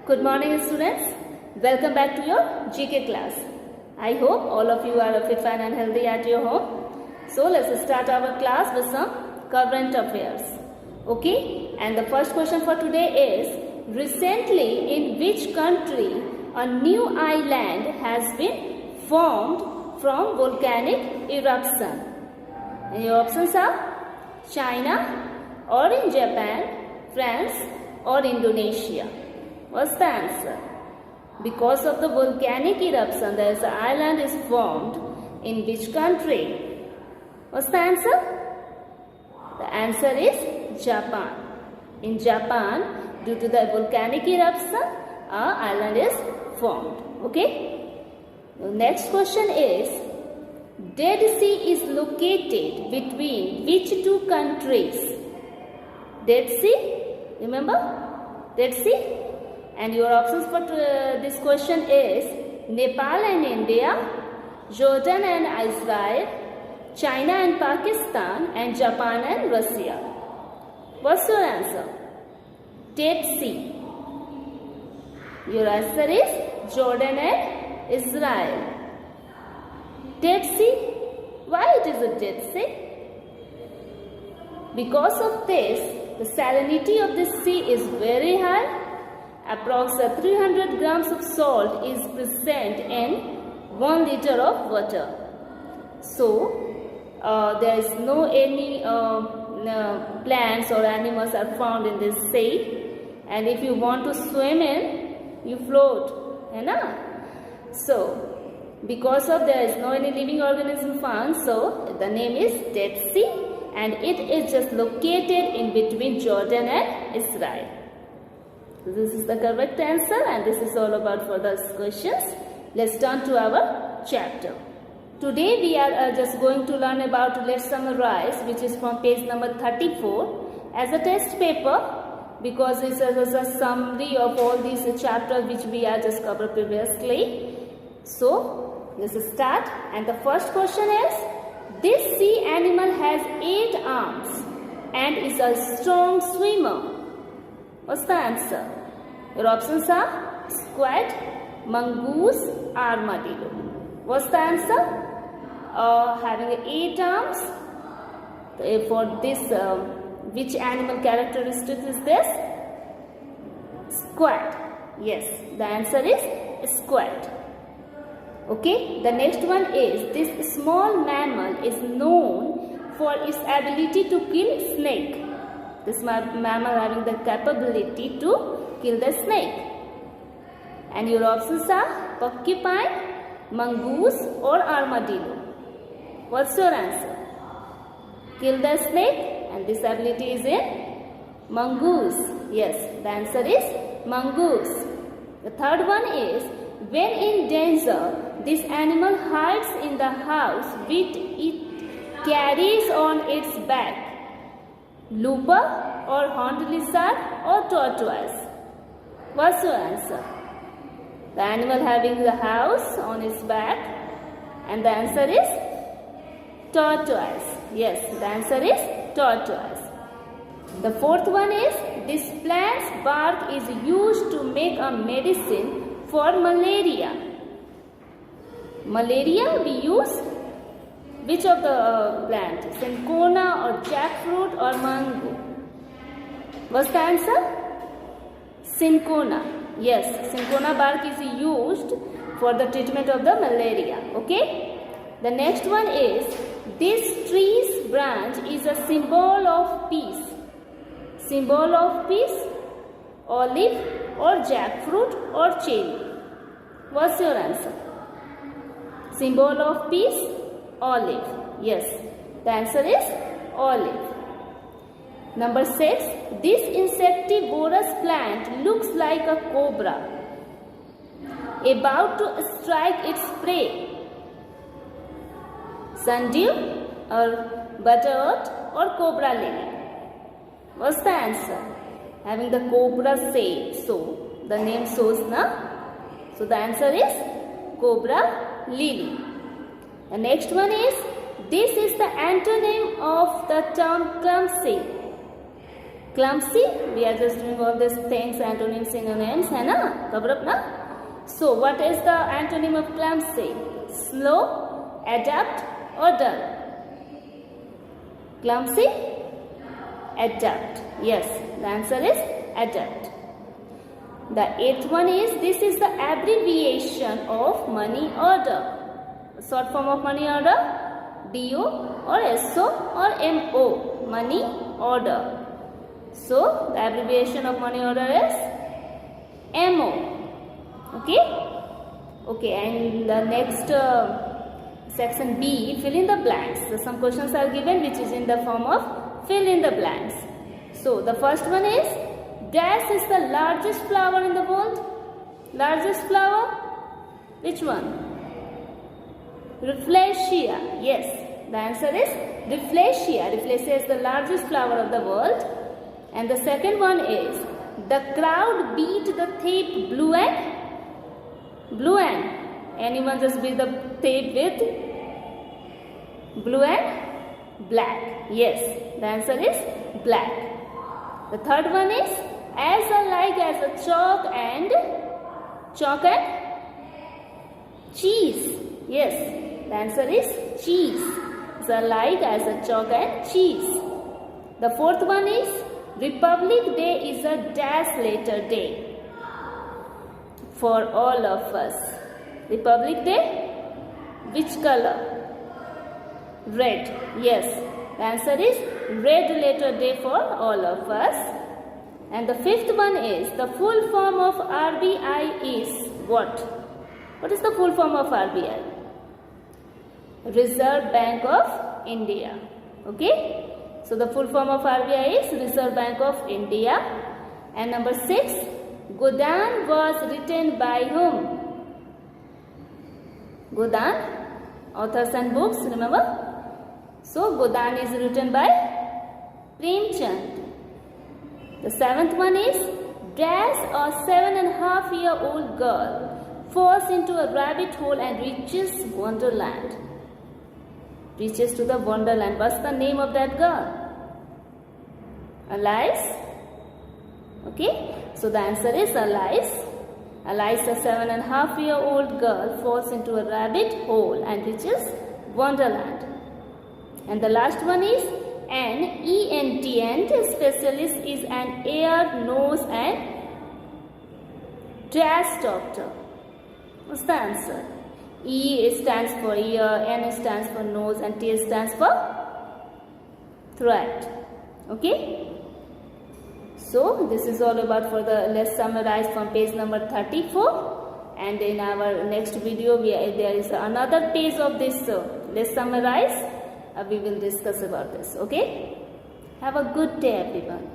Good morning students. Welcome back to your GK class. I hope all of you are fit, fine and healthy at your home. So let's start our class with some current affairs. Okay, and the first question for today is, recently in which country a new island has been formed from volcanic eruption? And your options are China, or in Japan, France, or Indonesia. What's the answer? Because of the volcanic eruption, there is an island is formed in which country? What's the answer? The answer is Japan. In Japan, due to the volcanic eruption, an island is formed. Okay? The next question is, Dead Sea is located between which two countries? Dead Sea? Remember? Dead Sea? And your options for this question is Nepal and India, Jordan and Israel, China and Pakistan, and Japan and Russia. What's your answer? Dead Sea. Your answer is Jordan and Israel. Dead Sea? Why it is a Dead Sea? Because of this, the salinity of this sea is very high. Approximately 300 grams of salt is present in 1 liter of water. So, there is no any plants or animals are found in this sea. And if you want to swim in, you float. So, because of there is no any living organism found, so the name is Dead Sea, and it is just located in between Jordan and Israel. This is the correct answer, and this is all about further questions. Let's turn to our chapter. Today we are just going to learn about Let's Summarize, which is from page number 34 as a test paper, because it's a summary of all these chapters which we are just covered previously. So let's start, and the first question is, this sea animal has 8 arms and is a strong swimmer. What's the answer? Your options are squid, mongoose, armadillo. What's the answer? Having 8 arms. For this, which animal characteristic is this? Squid. Yes, the answer is squid. Okay, the next one is, this small mammal is known for its ability to kill snake. This mammal having the capability to kill the snake. And your options are porcupine, mongoose, or armadillo. What's your answer? Kill the snake, and this ability is in mongoose. Yes, the answer is mongoose. The third one is, when in danger, this animal hides in the house which it carries on its back. Looper, or horned lizard, or tortoise? What's your answer? The animal having the house on its back, and the answer is tortoise. Yes, the answer is tortoise. The fourth one is, this plant's bark is used to make a medicine for malaria. Malaria we use which of the plant? Cinchona, or jackfruit, or mango? What's the answer? Cinchona. Yes, cinchona bark is used for the treatment of the malaria. Okay. The next one is, this tree's branch is a symbol of peace. Symbol of peace, olive, or jackfruit, or cherry? What's your answer? Symbol of peace, olive. Yes, the answer is olive. Number 6, this insectivorous plant looks like a cobra about to strike its prey. Sundew, or butterwort, or cobra lily? What's the answer? Having the cobra shape, so the name shows na. So the answer is cobra lily. The next one is, this is the antonym of the term clumsy. Clumsy, we are just doing all these things, antonyms, synonyms, है ना? Cover up ना? So what is the antonym of clumsy? Slow, adept or dull? Clumsy, adept. Yes, the answer is adept. The eighth one is, this is the abbreviation of money order. Short form of money order, DO or SO or MO, money order. So the abbreviation of money order is MO. Okay. Okay, and the next section B, fill in the blanks. So some questions are given which is in the form of fill in the blanks. So the first one is, dash is the largest flower in the world. Largest flower? Which one? Rafflesia. Yes, the answer is Rafflesia. Rafflesia is the largest flower of the world. And the second one is, the crowd beat the tape blue and anyone just beat the tape with blue and black. Yes, the answer is black. The third one is, as alike as a chalk and cheese. Yes, the answer is cheese. As alike as a chalk and cheese. The fourth one is, Republic Day is a dash later day for all of us. Republic Day, which color? Red. Yes, the answer is red letter day for all of us. And the fifth one is, the full form of RBI is what? What is the full form of RBI? Reserve Bank of India. Okay. So the full form of RBI is Reserve Bank of India. And number 6, Godan was written by whom? Godan, authors and books, remember? So Godan is written by Premchand. The 7th one is, dash a 7.5-year-old girl falls into a rabbit hole and reaches Wonderland. Reaches to the Wonderland. What's the name of that girl? Alice. Okay. So the answer is Alice. Alice, a 7.5-year-old girl, falls into a rabbit hole and reaches Wonderland. And the last one is, an ENT specialist is an ear, nose and dash doctor. What's the answer? E stands for ear, N stands for nose and T stands for throat. Okay. So this is all about for the, let's summarize from page number 34, and in our next video there is another page of this. Let's summarize. We will discuss about this. Okay. Have a good day everyone.